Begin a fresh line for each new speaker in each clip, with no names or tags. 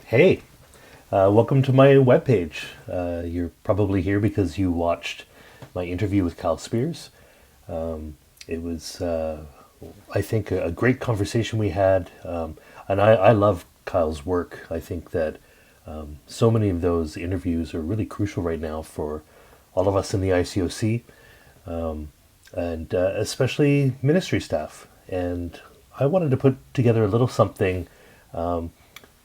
Hey, welcome to my webpage. You're probably here because you watched my interview with Kyle Spears. It was, I think, a great conversation we had, and I love Kyle's work. I think that so many of those interviews are really crucial right now for all of us in the ICOC, and especially ministry staff. And I wanted to put together a little something,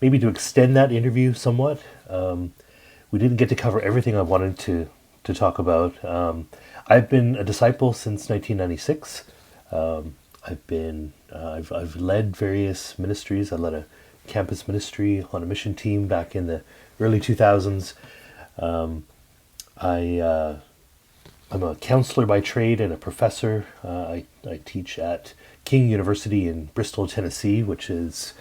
maybe to extend that interview somewhat. We didn't get to cover everything I wanted to talk about. I've been a disciple since 1996. I've led various ministries. I led a campus ministry on a mission team back in the early 2000s. I'm a counselor by trade and a professor. I teach at King University in Bristol, Tennessee, which is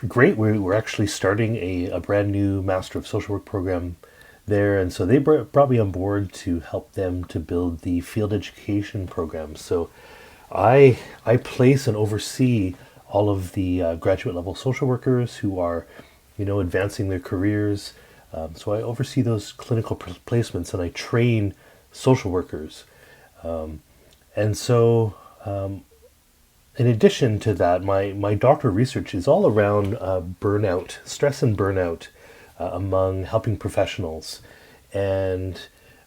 great. We're actually starting a brand new Master of Social Work program there. And so they brought me on board to help them to build the field education program. So I place and oversee all of the graduate level social workers who are, advancing their careers. So I oversee those clinical placements and I train social workers. And so in addition to that, my doctoral research is all around burnout, stress and burnout among helping professionals. And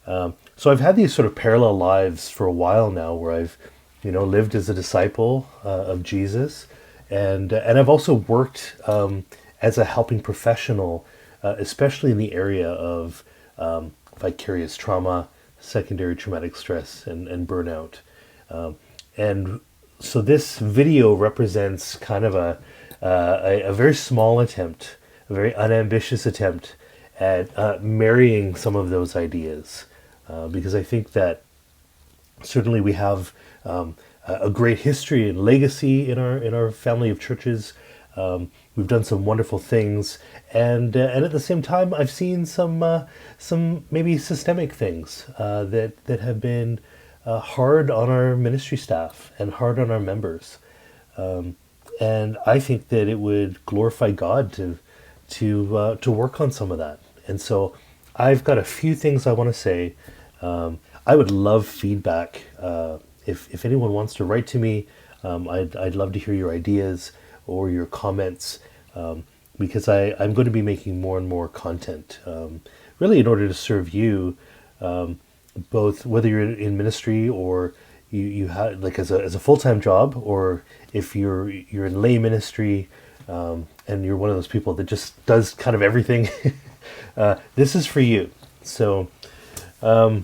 so I've had these sort of parallel lives for a while now where I've, lived as a disciple of Jesus. And I've also worked as a helping professional, especially in the area of vicarious trauma, secondary traumatic stress, and burnout. And so this video represents kind of a very small attempt, a very unambitious attempt at marrying some of those ideas, because I think that certainly we have a great history and legacy in our family of churches. We've done some wonderful things, and at the same time, I've seen some maybe systemic things that have been hard on our ministry staff and hard on our members. And I think that it would glorify God to work on some of that. And so I've got a few things I want to say. I would love feedback. If anyone wants to write to me, I'd love to hear your ideas or your comments, because I'm going to be making more and more content, really in order to serve you, both whether you're in ministry or you have like as a full-time job, or if you're in lay ministry, and you're one of those people that just does kind of everything. This is for you. So I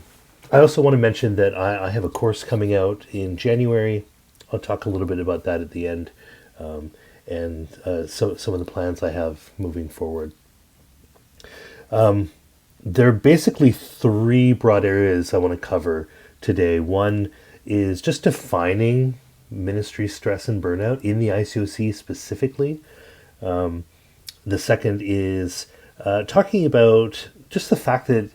also want to mention that I have a course coming out in January. I'll talk a little bit about that at the end, and some of the plans I have moving forward. There are basically three broad areas I want to cover today. One is just defining ministry stress and burnout in the ICOC specifically. The second is talking about just the fact that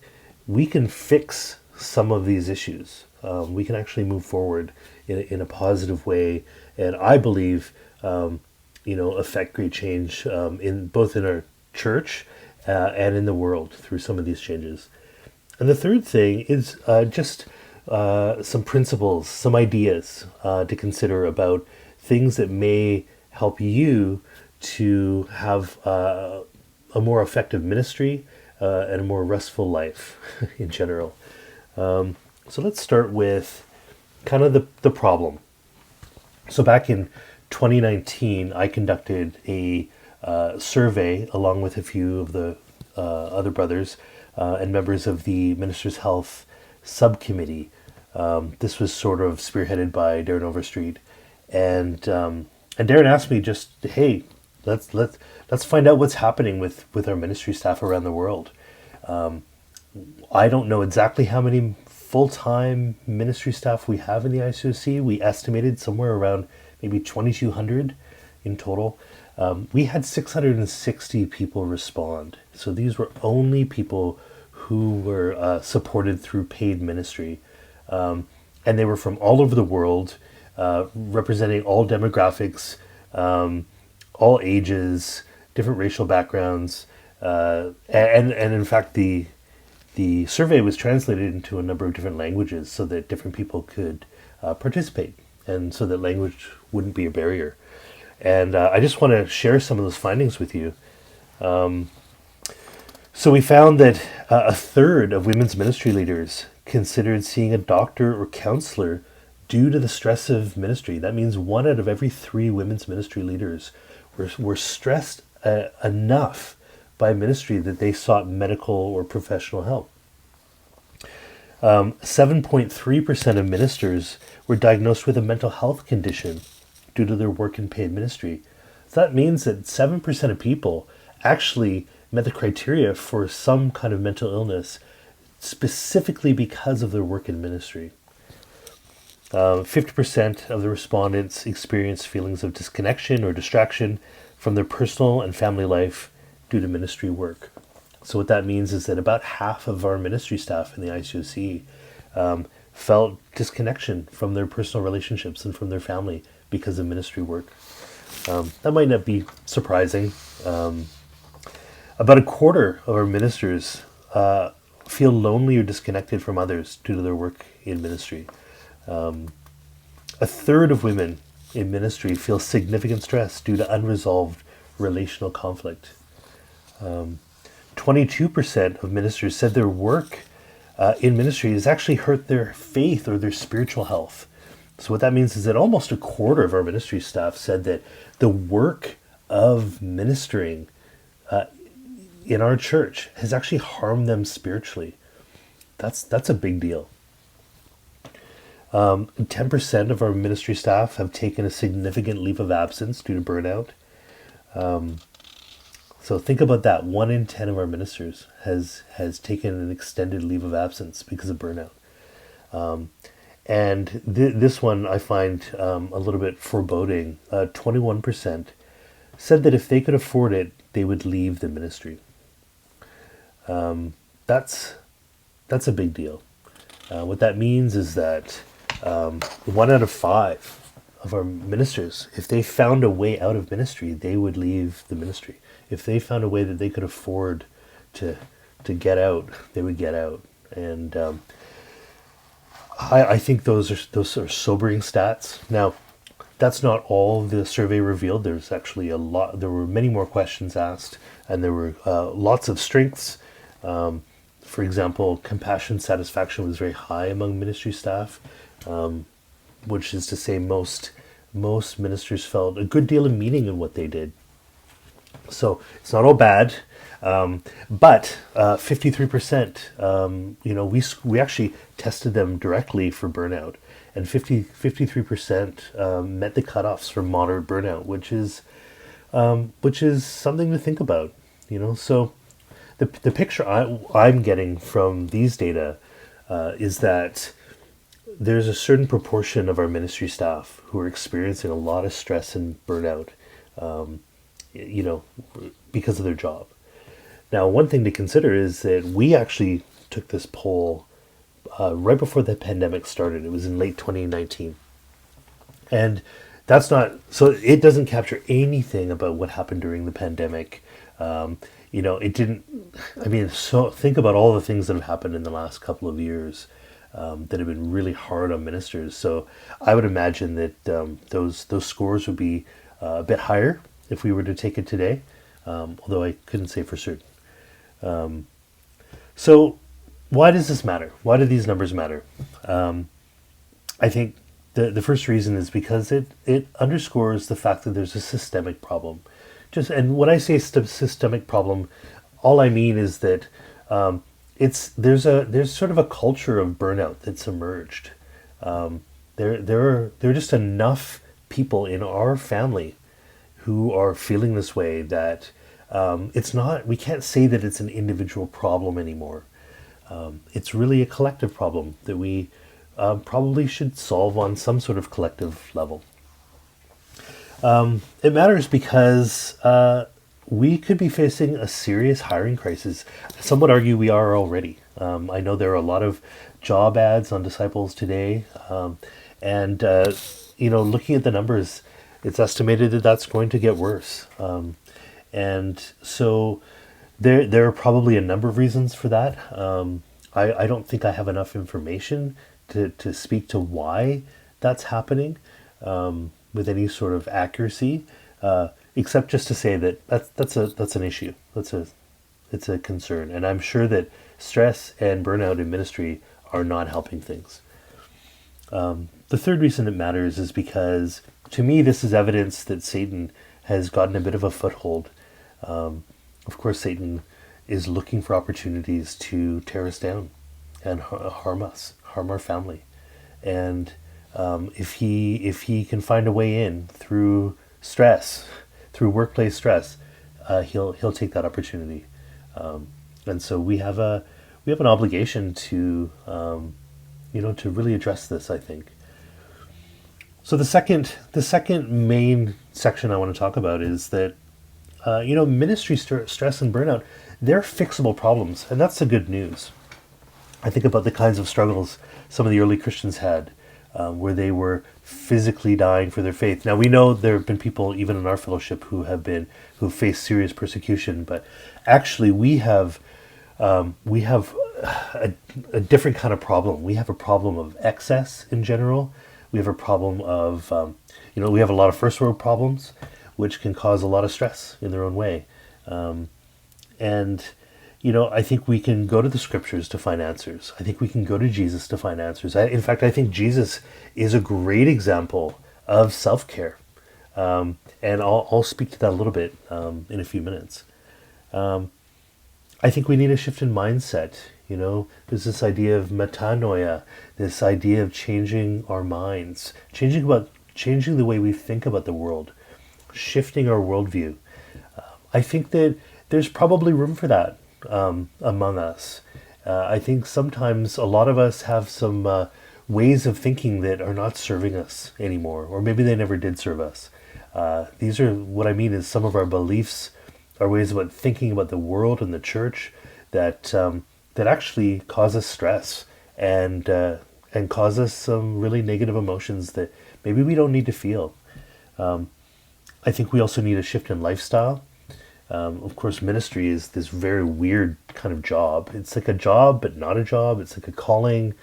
we can fix some of these issues. We can actually move forward in a positive way, and I believe affect great change in both in our church and in the world through some of these changes. And the third thing is just some principles, some ideas to consider about things that may help you to have a more effective ministry and a more restful life in general. So let's start with kind of the problem. So back in 2019, I conducted a survey along with a few of the other brothers and members of the Ministers' Health Subcommittee. This was sort of spearheaded by Darren Overstreet, and Darren asked me just, hey, let's find out what's happening with our ministry staff around the world. I don't know exactly how many full-time ministry staff we have in the ICOC. We estimated somewhere around maybe 2,200 in total. We had 660 people respond. So these were only people who were supported through paid ministry. And they were from all over the world, representing all demographics, all ages, different racial backgrounds, and in fact the survey was translated into a number of different languages so that different people could participate, and so that language wouldn't be a barrier. And I just want to share some of those findings with you. So we found that a third of women's ministry leaders considered seeing a doctor or counselor due to the stress of ministry. That means 1 out of every 3 women's ministry leaders were stressed enough by ministry that they sought medical or professional help. 7.3% of ministers were diagnosed with a mental health condition due to their work in paid ministry. So that means that 7% of people actually met the criteria for some kind of mental illness specifically because of their work in ministry. 50% of the respondents experienced feelings of disconnection or distraction from their personal and family life due to ministry work. So what that means is that about half of our ministry staff in the ICOC felt disconnection from their personal relationships and from their family because of ministry work. That might not be surprising. About a quarter of our ministers feel lonely or disconnected from others due to their work in ministry. A third of women in ministry feel significant stress due to unresolved relational conflict. 22% of ministers said their work in ministry has actually hurt their faith or their spiritual health. So what that means is that almost a quarter of our ministry staff said that the work of ministering in our church has actually harmed them spiritually. That's a big deal. 10% of our ministry staff have taken a significant leave of absence due to burnout. So think about that. 1 in 10 of our ministers has taken an extended leave of absence because of burnout. And this one I find a little bit foreboding. 21% said that if they could afford it, they would leave the ministry. That's a big deal. What that means is that 1 out of 5 of our ministers, if they found a way out of ministry, they would leave the ministry. If they found a way that they could afford to get out, they would get out. And I think those are sobering stats. Now, that's not all the survey revealed. There's actually a lot. There were many more questions asked, and there were lots of strengths. For example, compassion satisfaction was very high among ministry staff, which is to say most ministers felt a good deal of meaning in what they did. So it's not all bad, but 53%, we actually tested them directly for burnout, and 53% met the cutoffs for moderate burnout, which is something to think about. So the picture I'm getting from these data is that there's a certain proportion of our ministry staff who are experiencing a lot of stress and burnout, because of their job. Now, one thing to consider is that we actually took this poll right before the pandemic started. It was in late 2019. And that's not, so it doesn't capture anything about what happened during the pandemic. It didn't, so think about all the things that have happened in the last couple of years that have been really hard on ministers. So I would imagine that those scores would be a bit higher if we were to take it today, although I couldn't say for certain. So why does this matter? Why do these numbers matter? I think the first reason is because it underscores the fact that there's a systemic problem. And when I say systemic problem, all I mean is that there's sort of a culture of burnout that's emerged. There are just enough people in our family who are feeling this way that we can't say that it's an individual problem anymore. It's really a collective problem that we probably should solve on some sort of collective level. It matters because we could be facing a serious hiring crisis. Some would argue we are already. I know there are a lot of job ads on Disciples today, and looking at the numbers, it's estimated that that's going to get worse. And so there are probably a number of reasons for that. I don't think I have enough information to speak to why that's happening with any sort of accuracy, except just to say that that's an issue. It's a concern, and I'm sure that stress and burnout in ministry are not helping things. The third reason it matters is because, to me, this is evidence that Satan has gotten a bit of a foothold. Of course, Satan is looking for opportunities to tear us down and harm us, harm our family. And if he can find a way in through stress, through workplace stress, he'll take that opportunity. And so we have an obligation to to really address this, I think. So the second main section I want to talk about is that ministry stress and burnout, they're fixable problems, and that's the good news. I think about the kinds of struggles some of the early Christians had, where they were physically dying for their faith. Now, we know there have been people even in our fellowship who faced serious persecution, but actually we have a different kind of problem. We have a problem of excess in general. We have a problem of we have a lot of first world problems, which can cause a lot of stress in their own way. And I think we can go to the scriptures to find answers. I think we can go to Jesus to find answers. In fact, I think Jesus is a great example of self-care. And I'll speak to that a little bit in a few minutes. I think we need a shift in mindset. There's this idea of metanoia, this idea of changing our minds, changing the way we think about the world, shifting our worldview. I think that there's probably room for that among us. I think sometimes a lot of us have some ways of thinking that are not serving us anymore, or maybe they never did serve us. These are what I mean is some of our beliefs, our ways about thinking about the world and the church that actually cause us stress and cause us some really negative emotions that maybe we don't need to feel. I think we also need a shift in lifestyle. Of course, ministry is this very weird kind of job. It's like a job, but not a job. It's like a calling.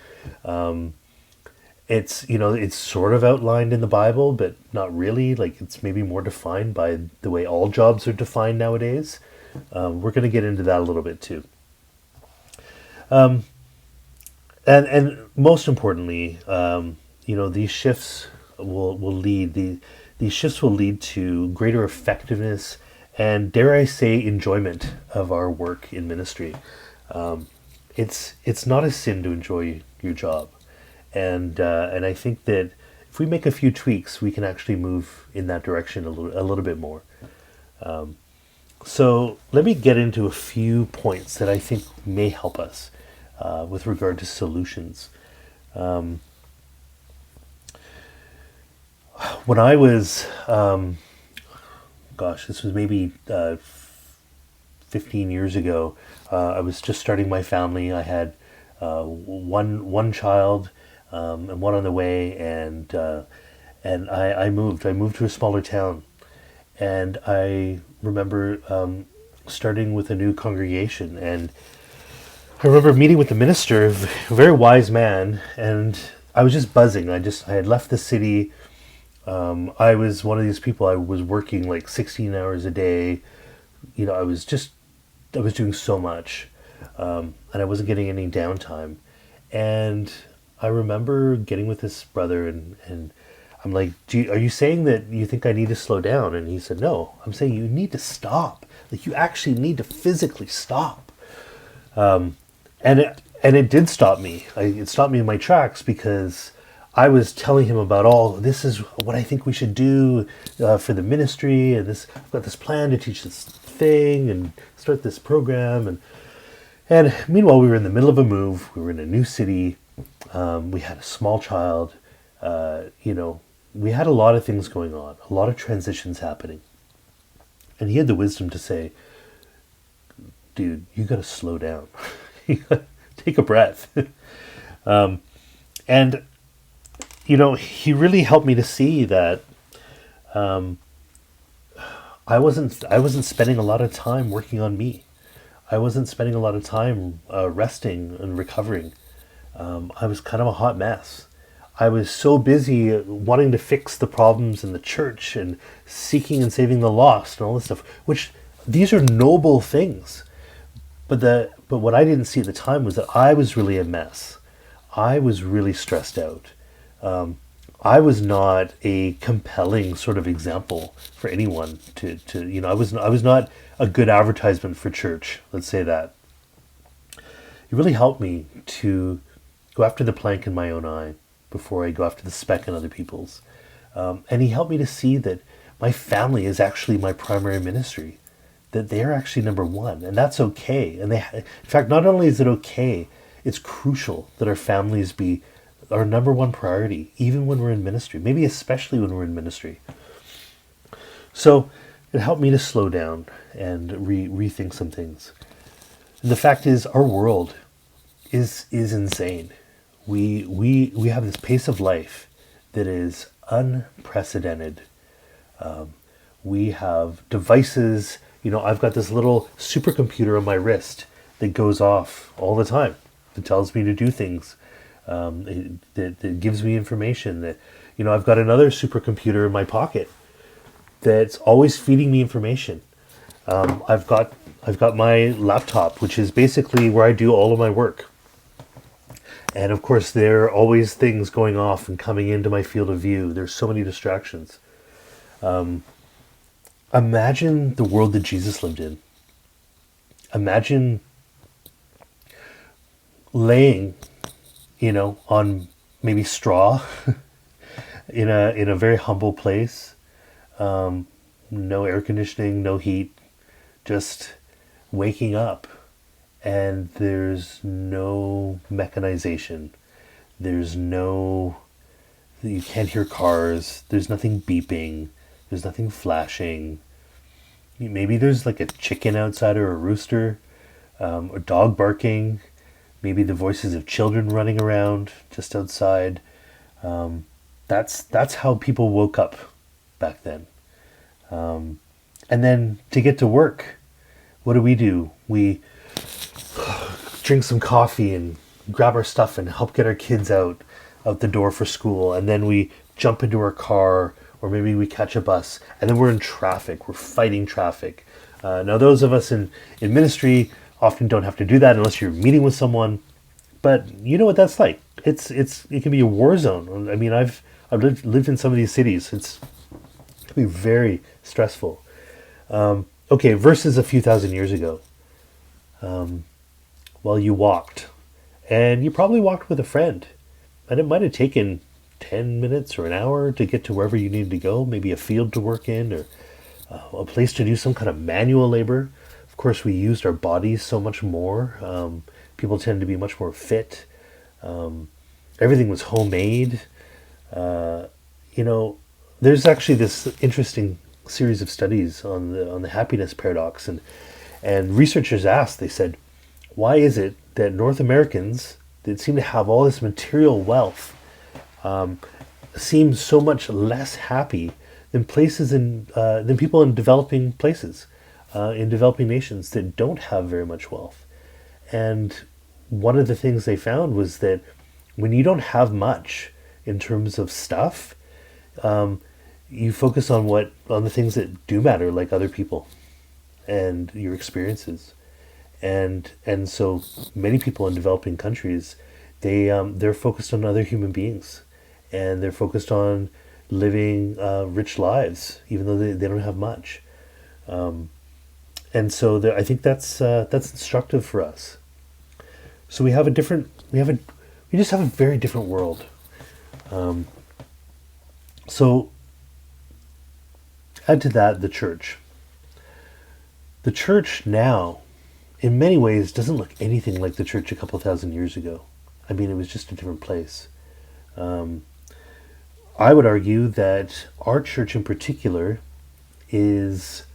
It's sort of outlined in the Bible, but not really. Like, it's maybe more defined by the way all jobs are defined nowadays. We're going to get into that a little bit too. And most importantly, these shifts will lead to greater effectiveness and, dare I say, enjoyment of our work in ministry. It's not a sin to enjoy your job, and I think that if we make a few tweaks, we can actually move in that direction a little bit more. So let me get into a few points that I think may help us with regard to solutions. When I was, this was maybe 15 years ago. I was just starting my family. I had one child and one on the way, and I moved. I moved to a smaller town, and I remember starting with a new congregation, and I remember meeting with the minister, a very wise man, and I was just buzzing. I had left the city. I was one of these people. I was working like 16 hours a day. I was doing so much, and I wasn't getting any downtime. And I remember getting with this brother, and I'm like, are you saying that you think I need to slow down? And he said, no, I'm saying you need to stop. Like, you actually need to physically stop. And it did stop me. It stopped me in my tracks, because I was telling him about this is what I think we should do for the ministry, and I've got this plan to teach this thing and start this program, and meanwhile we were in the middle of a move. We were in a new city. We had a small child. We had a lot of things going on, a lot of transitions happening, and he had the wisdom to say, "Dude, you got to slow down. You got to take a breath." And he really helped me to see that I wasn't spending a lot of time working on me. I wasn't spending a lot of time resting and recovering. I was kind of a hot mess. I was so busy wanting to fix the problems in the church and seeking and saving the lost and all this stuff, which these are noble things. But what I didn't see at the time was that I was really a mess. I was really stressed out. I was not a compelling sort of example for anyone to I was not a good advertisement for church, let's say that. It really helped me to go after the plank in my own eye before I go after the speck in other people's. And he helped me to see that my family is actually my primary ministry, that they're actually number one, and that's okay. And in fact, not only is it okay, it's crucial that our families be our number one priority, even when we're in ministry, maybe especially when we're in ministry. So it helped me to slow down and rethink some things. And the fact is, our world is insane. We have this pace of life that is unprecedented. We have devices. I've got this little supercomputer on my wrist that goes off all the time. That tells me to do things. That gives me information. That I've got another supercomputer in my pocket that's always feeding me information. I've got my laptop, which is basically where I do all of my work. And of course, there are always things going off and coming into my field of view. There's so many distractions. Imagine the world that Jesus lived in. Imagine laying, on maybe straw in a very humble place. No air conditioning, no heat, just waking up. And there's no mechanization. You can't hear cars. There's nothing beeping. There's nothing flashing. Maybe there's like a chicken outside or a rooster, a dog barking. Maybe the voices of children running around just outside. That's how people woke up back then. And then to get to work, what do? We drink some coffee and grab our stuff and help get our kids out the door for school, and then we jump into our car, or maybe we catch a bus, and then we're in traffic. We're fighting traffic. Now, those of us in ministry often don't have to do that unless you're meeting with someone, but you know what that's like. It can be a war zone. I mean, I've lived in some of these cities. It can be very stressful. Okay, versus a few thousand years ago. Well, you walked, and you probably walked with a friend, and it might have taken 10 minutes or an hour to get to wherever you needed to go, maybe a field to work in, or a place to do some kind of manual labor. Of course, we used our bodies so much more. People tend to be much more fit. Everything was homemade. There's actually this interesting series of studies on the happiness paradox, and researchers asked, they said, why is it that North Americans that seem to have all this material wealth seem so much less happy than people in developing places, in developing nations that don't have very much wealth? And one of the things they found was that when you don't have much in terms of stuff, you focus on the things that do matter, like other people and your experiences. And so many people in developing countries, they're focused on other human beings, and they're focused on living rich lives, even though they don't have much. And so I think that's instructive for us. So we just have a very different world. So add to that the church. The church now, in many ways, doesn't look anything like the church a couple thousand years ago. I mean, it was just a different place. I would argue that our church in particular is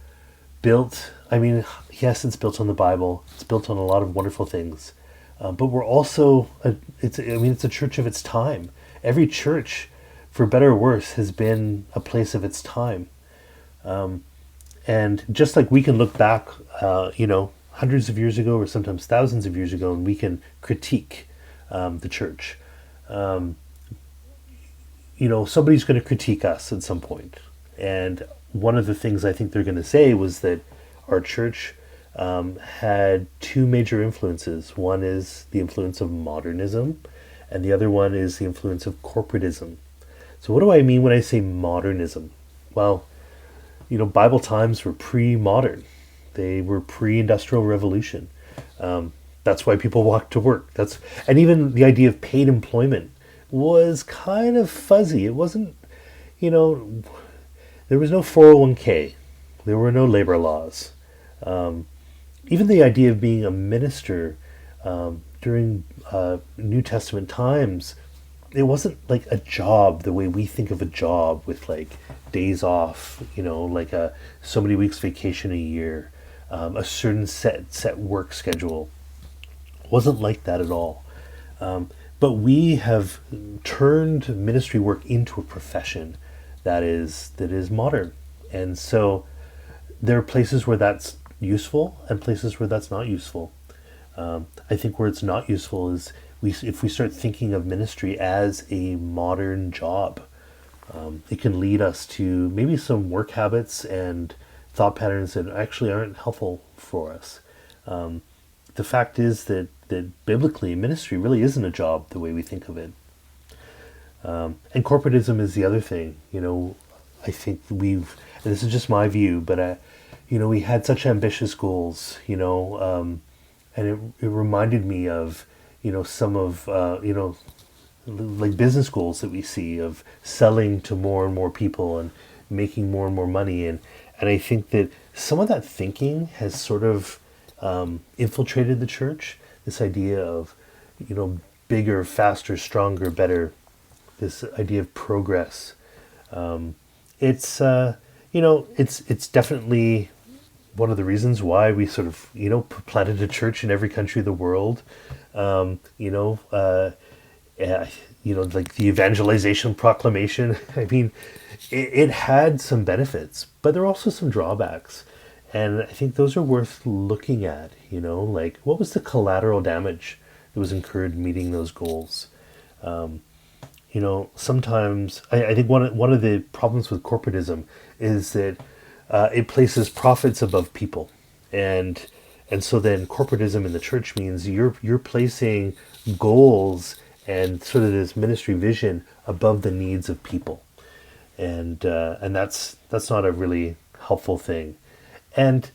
built, yes, it's built on the Bible. It's built on a lot of wonderful things. But we're also, it's a church of its time. Every church, for better or worse, has been a place of its time. And just like we can look back, hundreds of years ago or sometimes thousands of years ago, and we can critique the church. Um, Somebody's going to critique us at some point. And one of the things I think they're going to say was that our church had two major influences. One is the influence of modernism, and the other one is the influence of corporatism. So, what do I mean when I say modernism? Well, Bible times were pre-modern. They were pre-industrial revolution. That's why people walked to work. And even the idea of paid employment was kind of fuzzy. It wasn't, there was no 401k. There were no labor laws. Even the idea of being a minister during New Testament times, it wasn't like a job the way we think of a job with like days off, like so many weeks vacation a year, a certain set work schedule. It wasn't like that at all. But we have turned ministry work into a profession that is modern, and so there are places where that's useful and places where that's not useful. I think where it's not useful is if we start thinking of ministry as a modern job. It can lead us to maybe some work habits and thought patterns that actually aren't helpful for us. The fact is that biblically, ministry really isn't a job the way we think of it. And corporatism is the other thing. I think and this is just my view, but we had such ambitious goals, and it reminded me of, some of, like business goals that we see of selling to more and more people and making more and more money. And I think that some of that thinking has sort of infiltrated the church. This idea of, bigger, faster, stronger, better. This idea of progress. It's definitely one of the reasons why we sort of, planted a church in every country of the world. Like the evangelization proclamation. I mean, it had some benefits, but there are also some drawbacks. And I think those are worth looking at, like what was the collateral damage that was incurred meeting those goals? Sometimes I think one of the problems with corporatism is that it places profits above people. And so then corporatism in the church means you're placing goals and sort of this ministry vision above the needs of people. And that's not a really helpful thing. And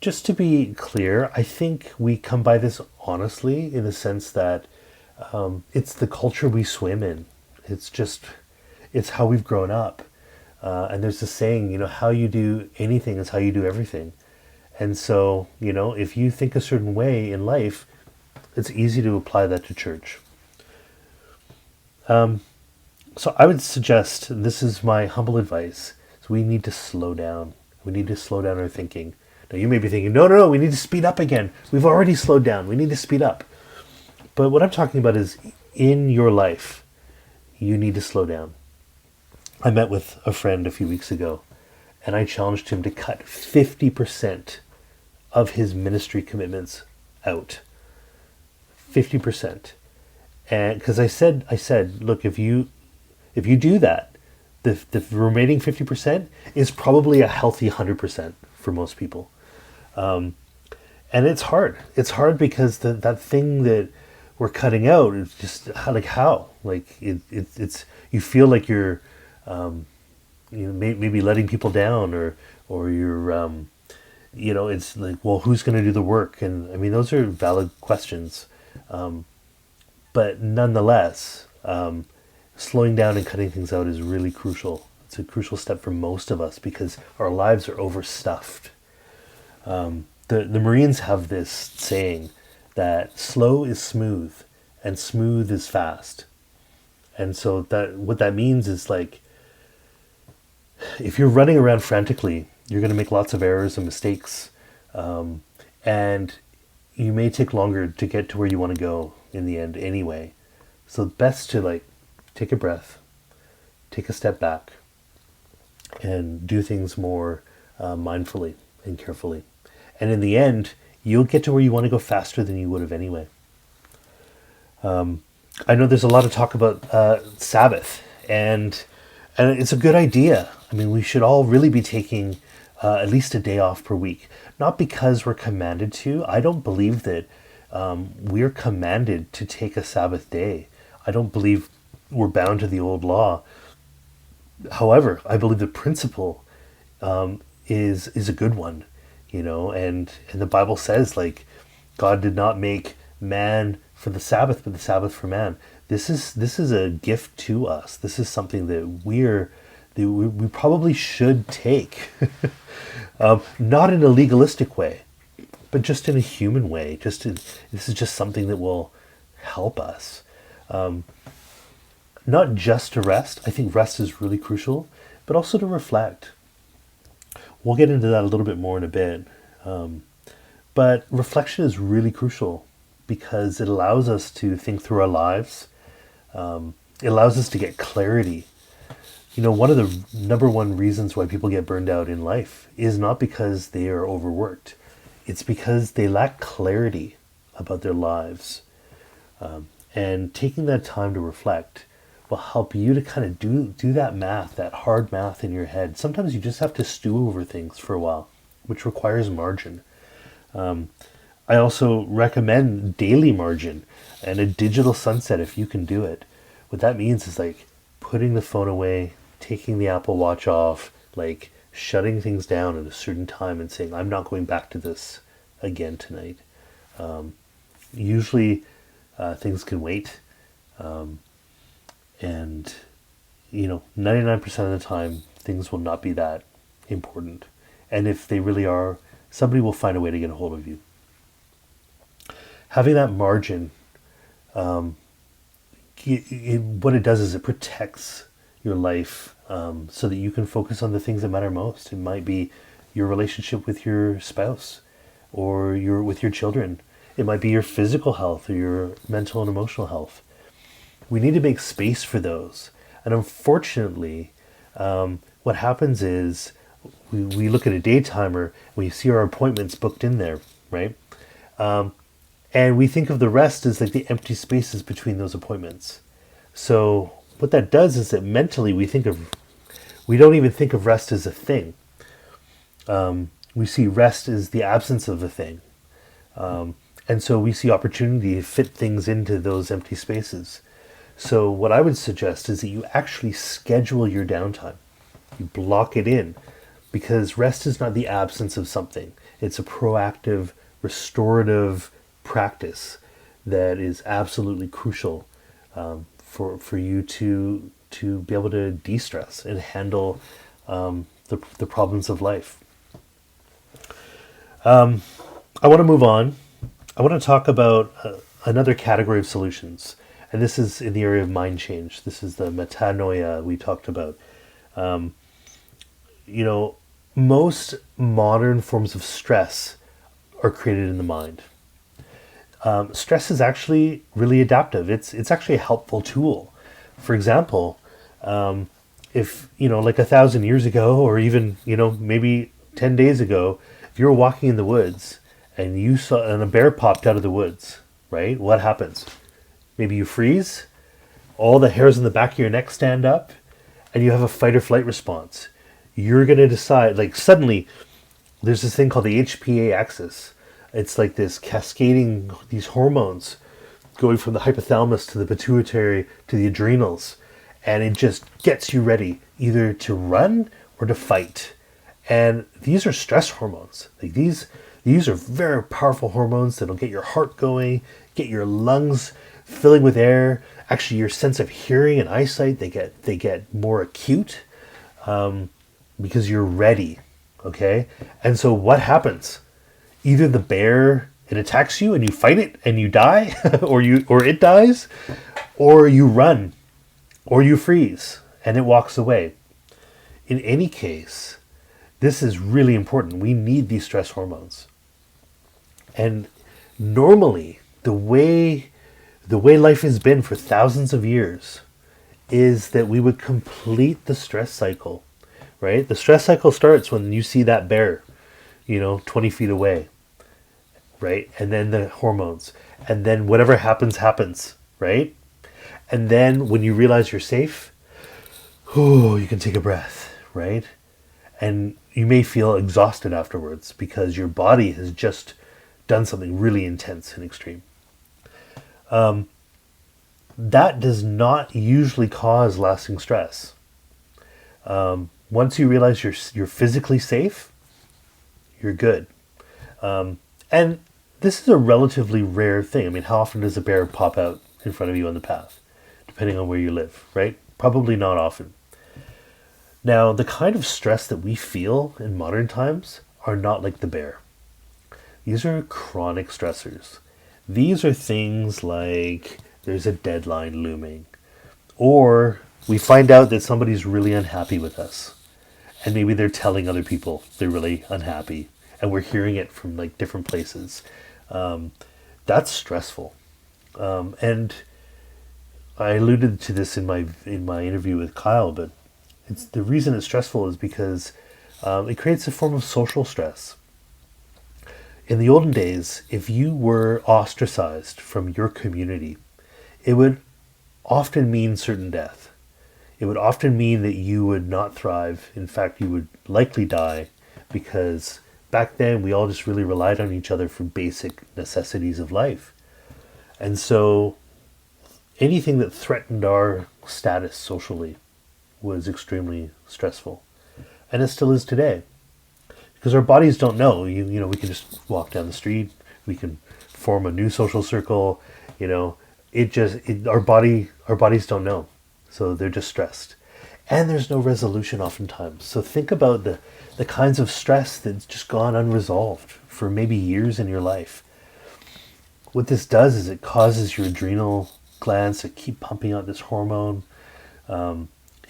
just to be clear, I think we come by this honestly in the sense that it's the culture we swim in. It's how we've grown up. And there's this saying, how you do anything is how you do everything. And so, if you think a certain way in life, it's easy to apply that to church. So I would suggest, this is my humble advice, so we need to slow down. We need to slow down our thinking. Now you may be thinking, no, we need to speed up again. We've already slowed down. We need to speed up. But what I'm talking about is in your life, you need to slow down. I met with a friend a few weeks ago, and I challenged him to cut 50% of his ministry commitments out. 50%. And because I said, look, if you do that, the remaining 50% is probably a healthy 100% for most people. And it's hard. It's hard because that thing that we're cutting out is just how? It's you feel like you're maybe letting people down, or you're it's like, well, who's going to do the work? And I mean, those are valid questions. But nonetheless, slowing down and cutting things out is really crucial. It's a crucial step for most of us because our lives are overstuffed. The Marines have this saying that slow is smooth and smooth is fast. And so what that means is, like, if you're running around frantically, you're going to make lots of errors and mistakes. And you may take longer to get to where you want to go in the end anyway. So best to take a breath, take a step back, and do things more mindfully and carefully. And in the end, you'll get to where you want to go faster than you would have anyway. I know there's a lot of talk about Sabbath, and it's a good idea. I mean, we should all really be taking at least a day off per week. Not because we're commanded to. I don't believe that we're commanded to take a Sabbath day. I don't believe we're bound to the old law. However, I believe the principle is a good one, and the Bible says, like, God did not make man for the Sabbath, but the Sabbath for man. This is a gift to us. This is something that we probably should take, not in a legalistic way, but just in a human way. This is just something that will help us, not just to rest. I think rest is really crucial, but also to reflect. We'll get into that a little bit more in a bit, but reflection is really crucial because it allows us to think through our lives. It allows us to get clarity. One of the number one reasons why people get burned out in life is not because they are overworked. It's because they lack clarity about their lives. And taking that time to reflect will help you to kind of do that math, that hard math in your head. Sometimes you just have to stew over things for a while, which requires margin. I also recommend daily margin and a digital sunset if you can do it. What that means is like putting the phone away, taking the Apple Watch off, like shutting things down at a certain time and saying, I'm not going back to this again tonight. Usually things can wait. And 99% of the time, things will not be that important. And if they really are, somebody will find a way to get a hold of you. Having that margin, what it does is it protects your life so that you can focus on the things that matter most. It might be your relationship with your spouse or with your children. It might be your physical health or your mental and emotional health. We need to make space for those. And unfortunately, what happens is we look at a day timer, we see our appointments booked in there, right? And we think of the rest as like the empty spaces between those appointments. So what that does is that mentally we don't even think of rest as a thing. We see rest as the absence of a thing. And so we see opportunity to fit things into those empty spaces. So what I would suggest is that you actually schedule your downtime. You block it in, because rest is not the absence of something. It's a proactive, restorative practice that is absolutely crucial for you to be able to de-stress and handle the problems of life. I want to move on. I want to talk about another category of solutions. And this is in the area of mind change. This is the metanoia we talked about. Most modern forms of stress are created in the mind. Stress is actually really adaptive. It's actually a helpful tool. For example, if, like 1,000 years ago, or even, maybe 10 days ago, if you were walking in the woods and a bear popped out of the woods, right? What happens? Maybe you freeze, all the hairs on the back of your neck stand up, and you have a fight or flight response. You're going to decide, like suddenly, there's this thing called the HPA axis. It's like this cascading, these hormones going from the hypothalamus to the pituitary to the adrenals. And it just gets you ready either to run or to fight. And these are stress hormones. Like these are very powerful hormones that'll get your heart going, get your lungs filling with air. Actually, your sense of hearing and eyesight, they get more acute because you're ready. Okay? And so what happens? Either the bear, it attacks you and you fight it and you die, or it dies, or you run, or you freeze and it walks away. In any case, this is really important. We need these stress hormones. And normally, the way life has been for thousands of years is that we would complete the stress cycle right? The stress cycle starts when you see that bear, 20 feet away, right? And then the hormones. And then whatever happens, happens, right? And then when you realize you're safe, you can take a breath, right? And you may feel exhausted afterwards because your body has just done something really intense and extreme. That does not usually cause lasting stress. Once you realize you're physically safe, you're good. And this is a relatively rare thing. I mean, how often does a bear pop out in front of you on the path, depending on where you live, right? Probably not often. Now, the kind of stress that we feel in modern times are not like the bear. These are chronic stressors. These are things like there's a deadline looming, or we find out that somebody's really unhappy with us, and maybe they're telling other people they're really unhappy, and we're hearing it from like different places. That's stressful. And I alluded to this in my interview with Kyle, but the reason it's stressful is because it creates a form of social stress. In the olden days, if you were ostracized from your community, it would often mean certain death. It would often mean that you would not thrive. In fact, you would likely die, because back then we all just really relied on each other for basic necessities of life. And so anything that threatened our status socially was extremely stressful. And it still is today. Because our bodies don't know. We can just walk down the street, we can form a new social circle, our bodies don't know. So they're just stressed. And there's no resolution oftentimes. So think about the kinds of stress that's just gone unresolved for maybe years in your life. What this does is it causes your adrenal glands to keep pumping out this hormone.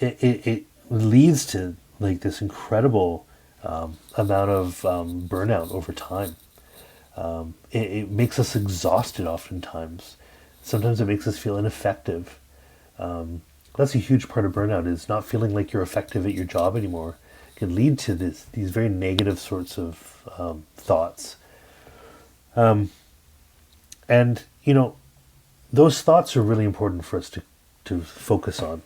It leads to like this incredible amount of burnout over time. It makes us exhausted oftentimes. Sometimes it makes us feel ineffective. That's a huge part of burnout, is not feeling like you're effective at your job anymore. It can lead to these very negative sorts of thoughts. And those thoughts are really important for us to focus on.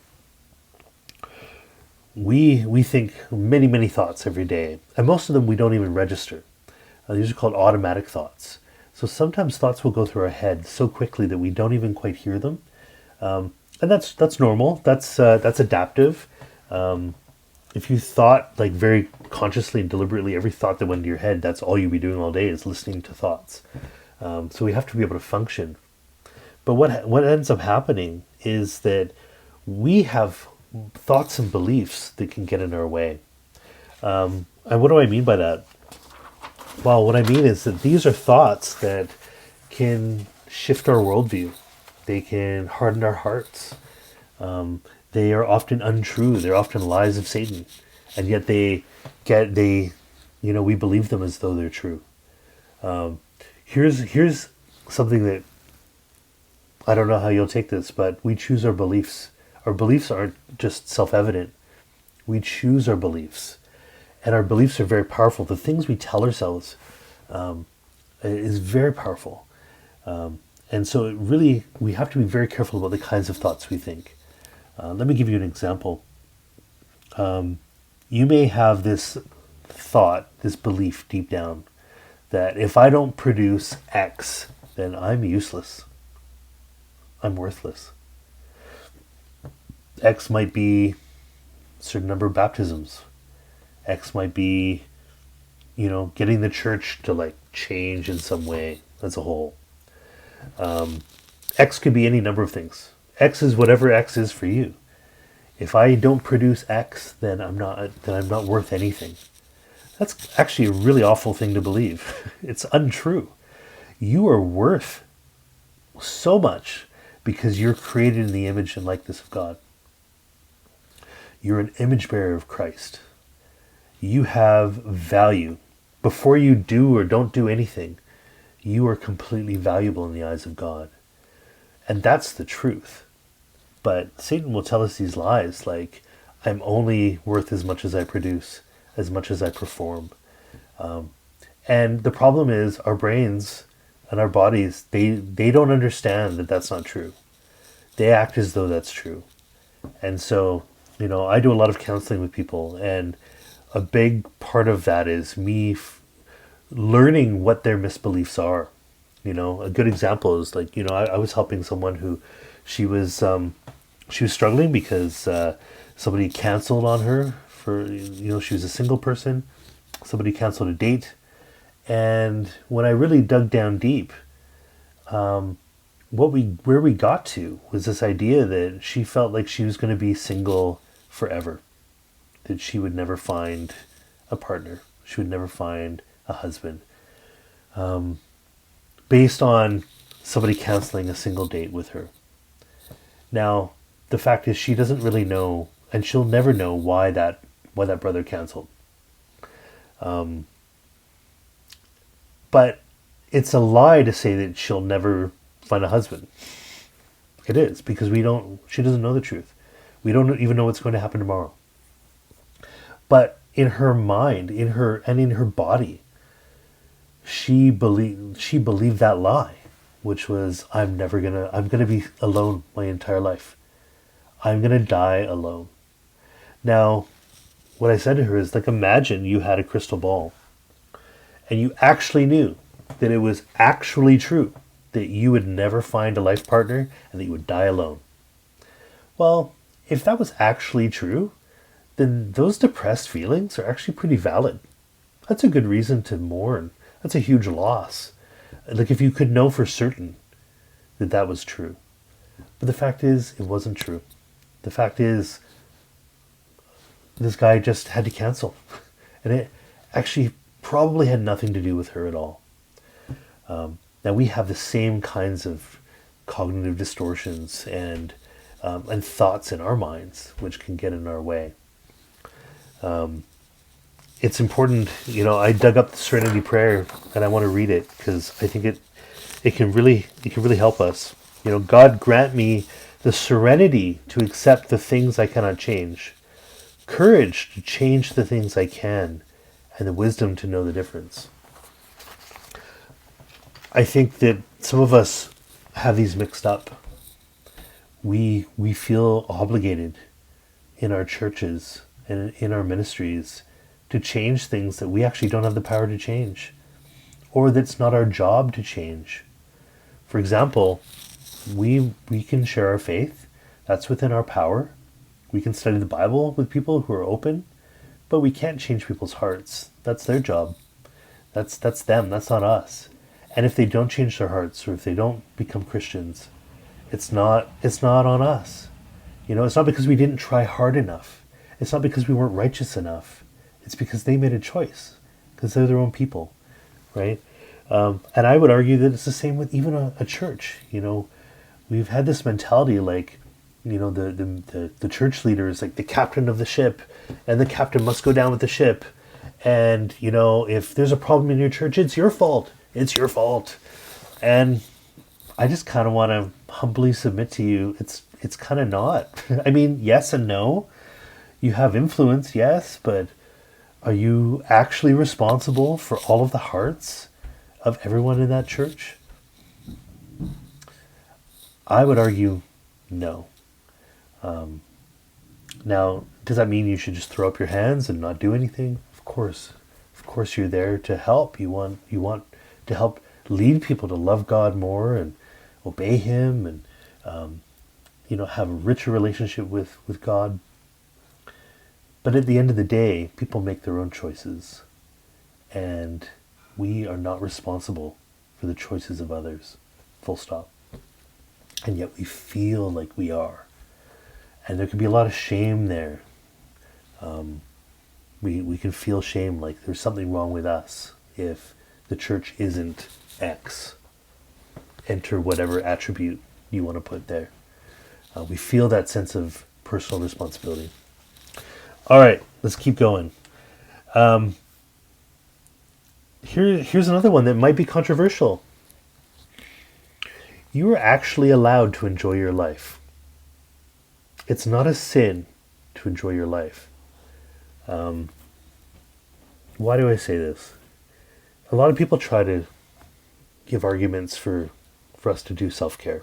We think many, many thoughts every day, and most of them we don't even register. These are called automatic thoughts. So sometimes thoughts will go through our head so quickly that we don't even quite hear them, and that's normal. That's adaptive. If you thought like very consciously and deliberately every thought that went into your head, that's all you'd be doing all day is listening to thoughts. So we have to be able to function. But what ends up happening is that we have thoughts and beliefs that can get in our way. And what do I mean by that? Well, what I mean is that these are thoughts that can shift our worldview. They can harden our hearts. They are often untrue. They're often lies of Satan, and yet we believe them as though they're true. Here's something that I don't know how you'll take this, but we choose our beliefs. Our beliefs aren't just self-evident. We choose our beliefs, and our beliefs are very powerful. The things we tell ourselves is very powerful. And so we have to be very careful about the kinds of thoughts we think. Let me give you an example. You may have this thought, this belief deep down, that if I don't produce X, then I'm useless. I'm worthless. X might be a certain number of baptisms. X might be, getting the church to like change in some way as a whole. X could be any number of things. X is whatever X is for you. If I don't produce X, then I'm not worth anything. That's actually a really awful thing to believe. It's untrue. You are worth so much because you're created in the image and likeness of God. You're an image bearer of Christ. You have value. Before you do or don't do anything, you are completely valuable in the eyes of God. And that's the truth. But Satan will tell us these lies like, I'm only worth as much as I produce, as much as I perform. And the problem is our brains and our bodies, they don't understand that that's not true. They act as though that's true. And so, I do a lot of counseling with people, and a big part of that is me learning what their misbeliefs are. A good example is like, I was helping someone who she was struggling because somebody canceled on her for, she was a single person. Somebody canceled a date. And when I really dug down deep, where we got to was this idea that she felt like she was going to be single forever, that she would never find a partner, she would never find a husband, based on somebody canceling a single date with her. Now, the fact is she doesn't really know, and she'll never know why that brother canceled. But it's a lie to say that she'll never find a husband. It is, because she doesn't know the truth. We don't even know what's going to happen tomorrow. But in her mind, in her body, she believed that lie, which was, I'm gonna be alone my entire life. I'm gonna die alone. Now, what I said to her is, like, imagine you had a crystal ball and you actually knew that it was actually true that you would never find a life partner and that you would die alone. Well, if that was actually true, then those depressed feelings are actually pretty valid. That's a good reason to mourn. That's a huge loss. Like, if you could know for certain that that was true. But the fact is, it wasn't true. The fact is, this guy just had to cancel. And it actually probably had nothing to do with her at all. Now, we have the same kinds of cognitive distortions and thoughts in our minds, which can get in our way. It's important, I dug up the Serenity Prayer, and I want to read it because I think it can really help us. God grant me the serenity to accept the things I cannot change, courage to change the things I can, and the wisdom to know the difference. I think that some of us have these mixed up. We feel obligated in our churches and in our ministries to change things that we actually don't have the power to change, or that's not our job to change. For example, we can share our faith. That's within our power. We can study the Bible with people who are open, but we can't change people's hearts. That's their job. That's them. That's not us. And if they don't change their hearts, or if they don't become Christians, it's not on us. It's not because we didn't try hard enough. It's not because we weren't righteous enough. It's because they made a choice, because they're their own people, right? And I would argue that it's the same with even a church. We've had this mentality like, the church leader is like the captain of the ship, and the captain must go down with the ship. And, if there's a problem in your church, it's your fault. It's your fault. And I just kind of want to humbly submit to you, it's kind of not. I mean, yes and no. You have influence, yes, but are you actually responsible for all of the hearts of everyone in that church? I would argue no. Now, does that mean you should just throw up your hands and not do anything? Of course you're there to help. You want to help lead people to love God more and obey Him, and have a richer relationship with God. But at the end of the day, people make their own choices, and we are not responsible for the choices of others. Full stop. And yet we feel like we are. And there can be a lot of shame there. We can feel shame, like there's something wrong with us if the church isn't X. Enter whatever attribute you want to put there. We feel that sense of personal responsibility. All right, let's keep going. Here's another one that might be controversial. You are actually allowed to enjoy your life. It's not a sin to enjoy your life. Why do I say this? A lot of people try to give arguments for us to do self-care.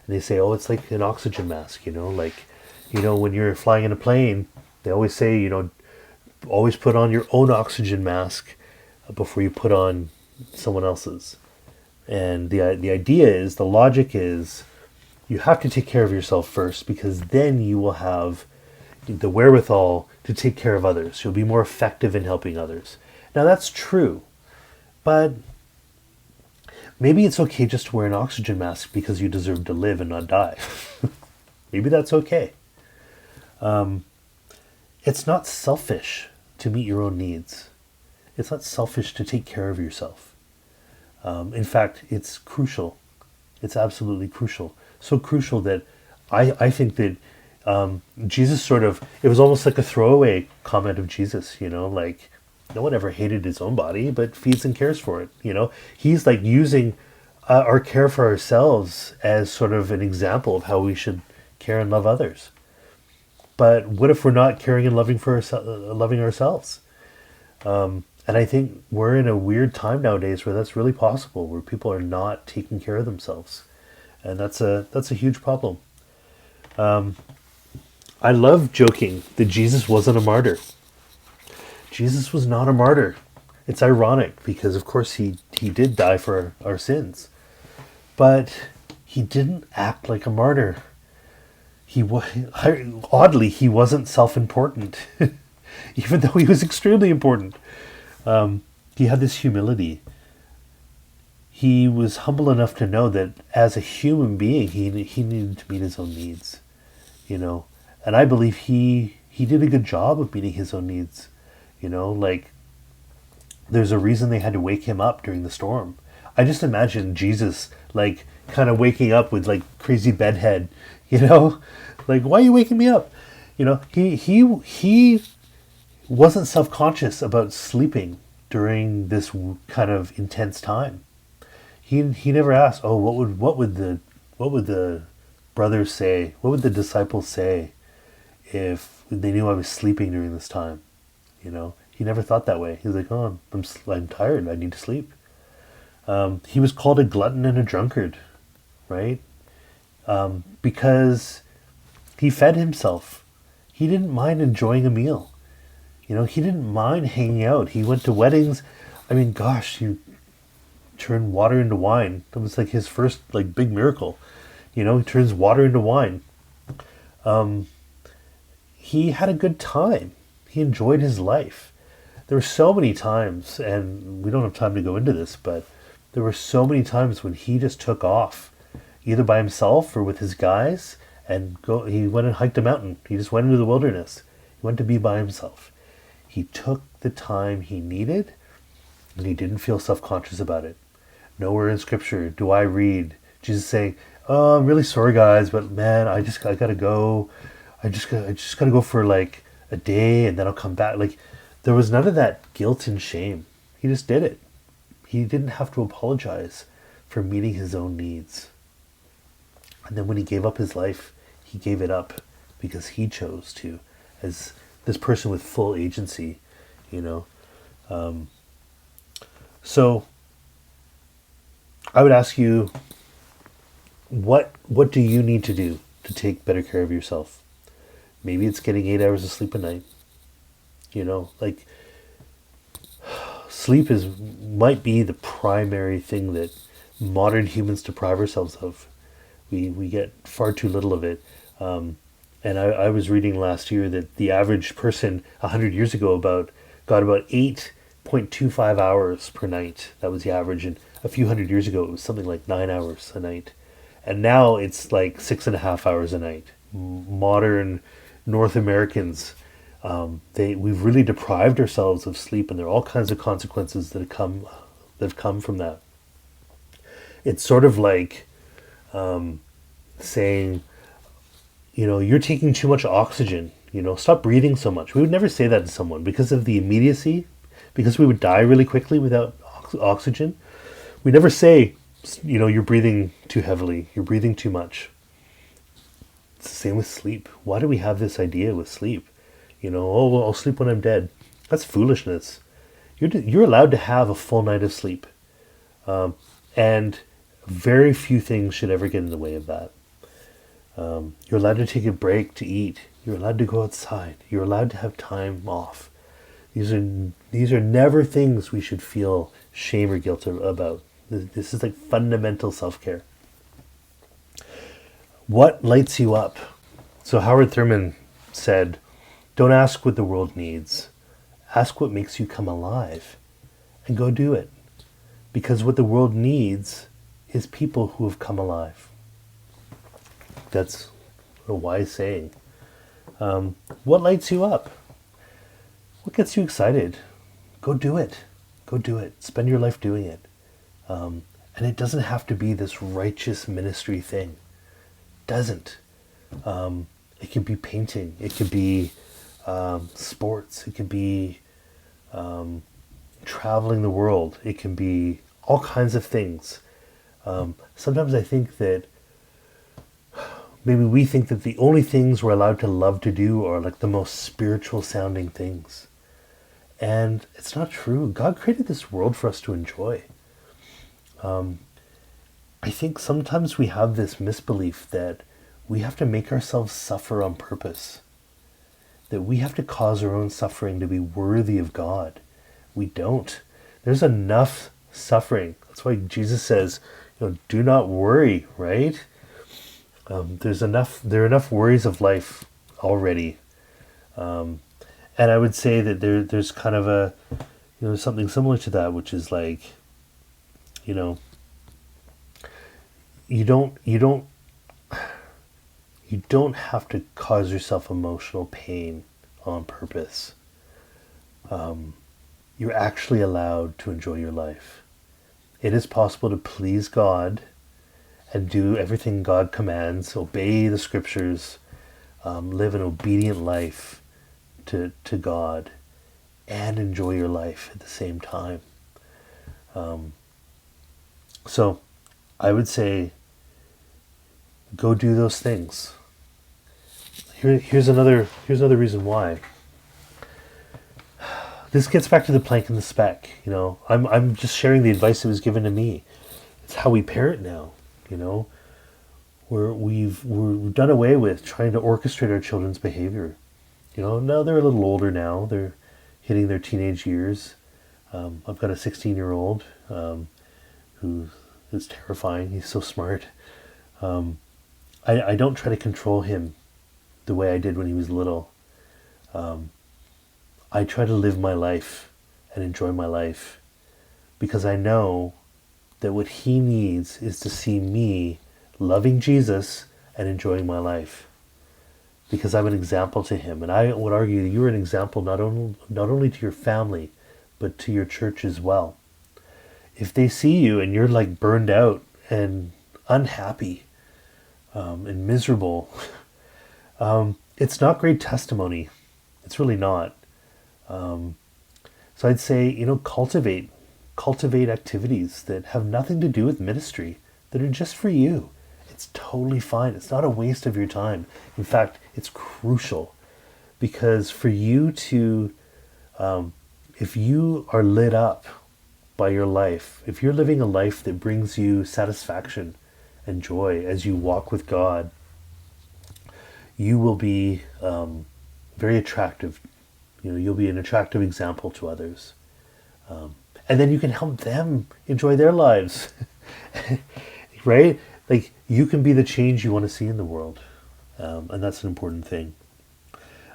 And they say, oh, it's like an oxygen mask, when you're flying in a plane, they always say, always put on your own oxygen mask before you put on someone else's. And the idea is, the logic is, you have to take care of yourself first, because then you will have the wherewithal to take care of others. You'll be more effective in helping others. Now that's true, but maybe it's okay just to wear an oxygen mask because you deserve to live and not die. Maybe that's okay. It's not selfish to meet your own needs. It's not selfish to take care of yourself. In fact, it's crucial. It's absolutely crucial. So crucial that I think that Jesus it was almost like a throwaway comment of Jesus, like no one ever hated his own body, but feeds and cares for it. He's like using our care for ourselves as sort of an example of how we should care and love others. But what if we're not caring and loving loving ourselves? And I think we're in a weird time nowadays where that's really possible, where people are not taking care of themselves, and that's a huge problem. I love joking that Jesus wasn't a martyr. Jesus was not a martyr. It's ironic because, of course, he did die for our sins, but he didn't act like a martyr. Oddly, he wasn't self-important, even though he was extremely important. He had this humility. He was humble enough to know that as a human being, he needed to meet his own needs, And I believe he did a good job of meeting his own needs, like there's a reason they had to wake him up during the storm. I just imagine Jesus like kind of waking up with like crazy bedhead, like, why are you waking me up? He wasn't self-conscious about sleeping during this kind of intense time. He never asked, oh, what would the brothers say? What would the disciples say if they knew I was sleeping during this time? He never thought that way. He was like, oh, I'm tired. I need to sleep. He was called a glutton and a drunkard, right? Because he fed himself. He didn't mind enjoying a meal. He didn't mind hanging out. He went to weddings. I mean, gosh, he turned water into wine. That was like his first like big miracle. He turns water into wine. He had a good time. He enjoyed his life. There were so many times, and we don't have time to go into this, but there were so many times when he just took off, either by himself or with his guys, and he went and hiked a mountain. He just went into the wilderness. He went to be by himself. He took the time he needed, and he didn't feel self-conscious about it. Nowhere in Scripture do I read Jesus saying, "Oh, I'm really sorry, guys, but man, I gotta go. I just gotta go for like a day, and then I'll come back." Like, there was none of that guilt and shame. He just did it. He didn't have to apologize for meeting his own needs. And then when he gave up his life, he gave it up because he chose to, as this person with full agency, So I would ask you, what do you need to do to take better care of yourself? Maybe it's getting 8 hours of sleep a night. Like sleep might be the primary thing that modern humans deprive ourselves of. We get far too little of it. And I was reading last year that the average person 100 years ago got about 8.25 hours per night. That was the average. And a few hundred years ago, it was something like 9 hours a night. And now it's like 6.5 hours a night. Modern North Americans, we've really deprived ourselves of sleep, and there are all kinds of consequences that have come from that. It's sort of like saying, you're taking too much oxygen, stop breathing so much. We would never say that to someone because of the immediacy, because we would die really quickly without oxygen. We never say, you're breathing too heavily, you're breathing too much. It's the same with sleep. Why do we have this idea with sleep Oh, well, I'll sleep when I'm dead. That's foolishness. You're allowed to have a full night of sleep. And very few things should ever get in the way of that. You're allowed to take a break to eat. You're allowed to go outside. You're allowed to have time off. These are never things we should feel shame or guilt about. This is like fundamental self-care. What lights you up? So Howard Thurman said, don't ask what the world needs. Ask what makes you come alive. And go do it. Because what the world needs is people who have come alive. That's a wise saying. What lights you up? What gets you excited? Go do it. Go do it. Spend your life doing it. And it doesn't have to be this righteous ministry thing. It doesn't. It could be painting. It could be sports. It could be traveling the world. It can be all kinds of things. Sometimes I think that maybe we think that the only things we're allowed to love to do are like the most spiritual sounding things. And it's not true. God created this world for us to enjoy. I think sometimes we have this misbelief that we have to make ourselves suffer on purpose. That we have to cause our own suffering to be worthy of God. We don't. There's enough suffering. That's why Jesus says, do not worry, right? There are enough worries of life already. And I would say that there's kind of a, something similar to that, which is like, you don't have to cause yourself emotional pain on purpose. You're actually allowed to enjoy your life. It is possible to please God and do everything God commands, obey the scriptures, live an obedient life to God, and enjoy your life at the same time. So I would say, go do those things. Here's another reason why. This gets back to the plank and the speck. I'm just sharing the advice that was given to me. It's how we parent now. We've done away with trying to orchestrate our children's behavior. Now they're a little older now. They're hitting their teenage years. I've got a 16-year-old who is terrifying. He's so smart. I don't try to control him the way I did when he was little. I try to live my life and enjoy my life because I know that what he needs is to see me loving Jesus and enjoying my life, because I'm an example to him. And I would argue that you're an example not only to your family, but to your church as well. If they see you and you're like burned out and unhappy and miserable, it's not great testimony. It's really not. So I'd say, cultivate activities that have nothing to do with ministry, that are just for you. It's totally fine. It's not a waste of your time. In fact, it's crucial, because for you to, if you are lit up by your life, if you're living a life that brings you satisfaction and joy as you walk with God, you will be very attractive. You'll be an attractive example to others. And then you can help them enjoy their lives, right? Like, you can be the change you want to see in the world. And that's an important thing.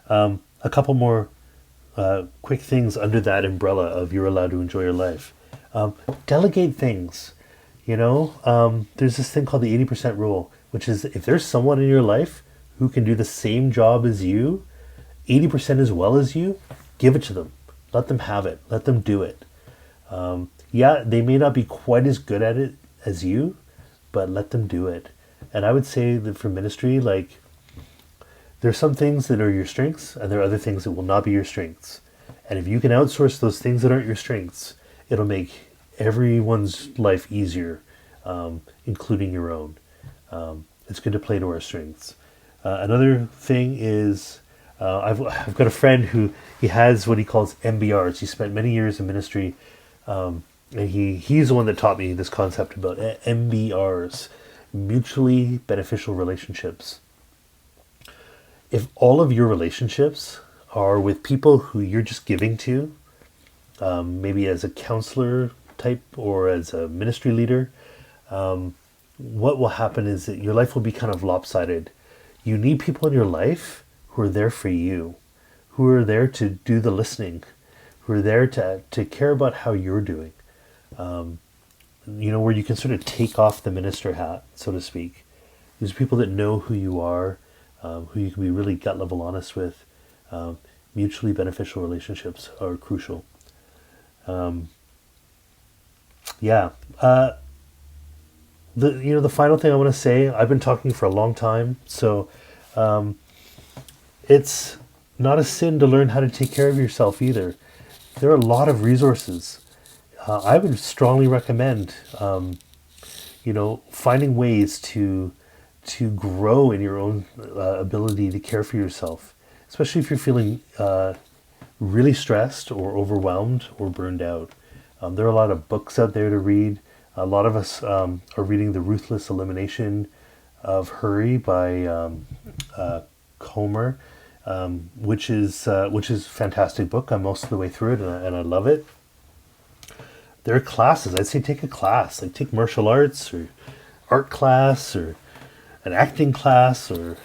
A couple more quick things under that umbrella of you're allowed to enjoy your life. Delegate things. There's this thing called the 80% rule, which is if there's someone in your life who can do the same job as you, 80% as well as you, give it to them. Let them have it. Let them do it. They may not be quite as good at it as you, but let them do it. And I would say that for ministry, like, there's some things that are your strengths, and there are other things that will not be your strengths. And if you can outsource those things that aren't your strengths, it'll make everyone's life easier, including your own. It's good to play to our strengths. Another thing is I've got a friend who he has what he calls MBRs. He spent many years in ministry, and he's the one that taught me this concept about MBRs, mutually beneficial relationships. If all of your relationships are with people who you're just giving to, maybe as a counselor type or as a ministry leader, what will happen is that your life will be kind of lopsided. You need people in your life who are there for you, who are there to do the listening, who are there to care about how you're doing. Where you can sort of take off the minister hat, so to speak. These are people that know who you are, who you can be really gut level honest with. Mutually beneficial relationships are crucial. The final thing I want to say, I've been talking for a long time, so it's not a sin to learn how to take care of yourself either. There are a lot of resources. I would strongly recommend, finding ways to grow in your own ability to care for yourself, especially if you're feeling really stressed or overwhelmed or burned out. There are a lot of books out there to read. A lot of us are reading The Ruthless Elimination of Hurry by Comer, which is a fantastic book. I'm most of the way through it, and I love it. There are classes. I'd say take a class, like take martial arts or art class or an acting class or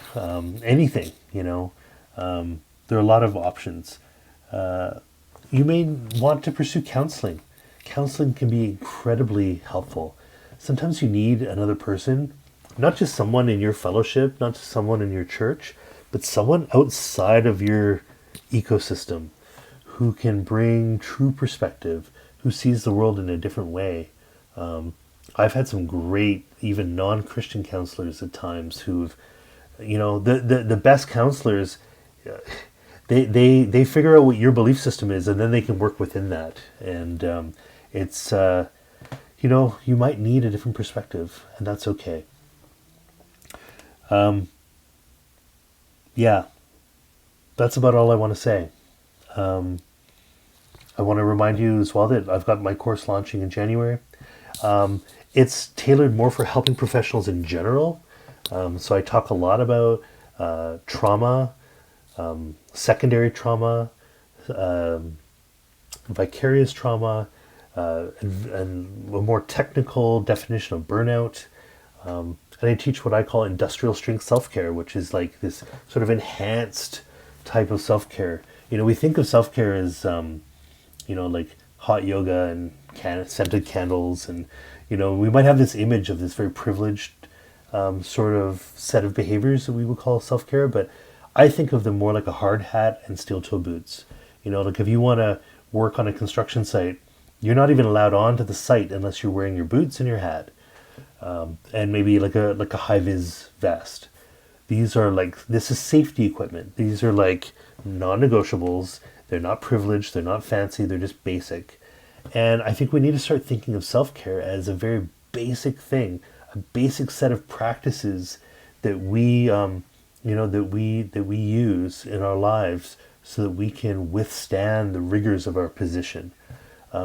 anything. There are a lot of options. You may want to pursue counseling. Counseling can be incredibly helpful. Sometimes you need another person, not just someone in your fellowship, not just someone in your church, but someone outside of your ecosystem who can bring true perspective, who sees the world in a different way. I've had some great, even non-Christian counselors at times who've, the best counselors, they figure out what your belief system is, and then they can work within that. And it's, you might need a different perspective, and that's okay. That's about all I want to say. I want to remind you as well that I've got my course launching in January. It's tailored more for helping professionals in general. So I talk a lot about trauma, secondary trauma, vicarious trauma, and a more technical definition of burnout. And I teach what I call industrial strength self-care, which is like this sort of enhanced type of self-care. We think of self-care as, like hot yoga and scented candles. And, we might have this image of this very privileged sort of set of behaviors that we would call self-care. But I think of them more like a hard hat and steel-toe boots. Like if you want to work on a construction site, you're not even allowed onto the site unless you're wearing your boots and your hat. And maybe like a high-vis vest. This is safety equipment. These are like non-negotiables. They're not privileged. They're not fancy. They're just basic. And I think we need to start thinking of self-care as a very basic thing, a basic set of practices that we, that we use in our lives so that we can withstand the rigors of our position.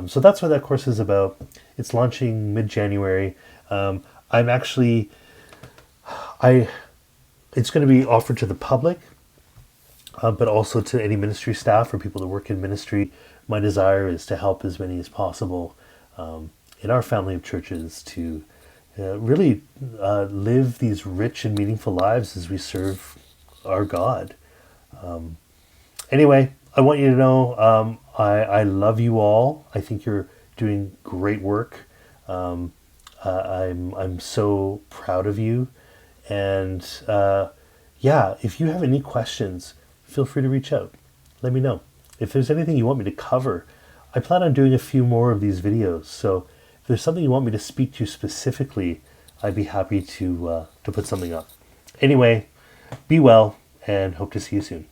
So that's what that course is about. It's launching mid-January. It's going to be offered to the public, but also to any ministry staff or people that work in ministry. My desire is to help as many as possible in our family of churches to really live these rich and meaningful lives as we serve our God. Anyway, I want you to know I love you all. I think you're doing great work. I'm so proud of you. And if you have any questions, feel free to reach out. Let me know. If there's anything you want me to cover, I plan on doing a few more of these videos. So if there's something you want me to speak to specifically, I'd be happy to put something up. Anyway, be well and hope to see you soon.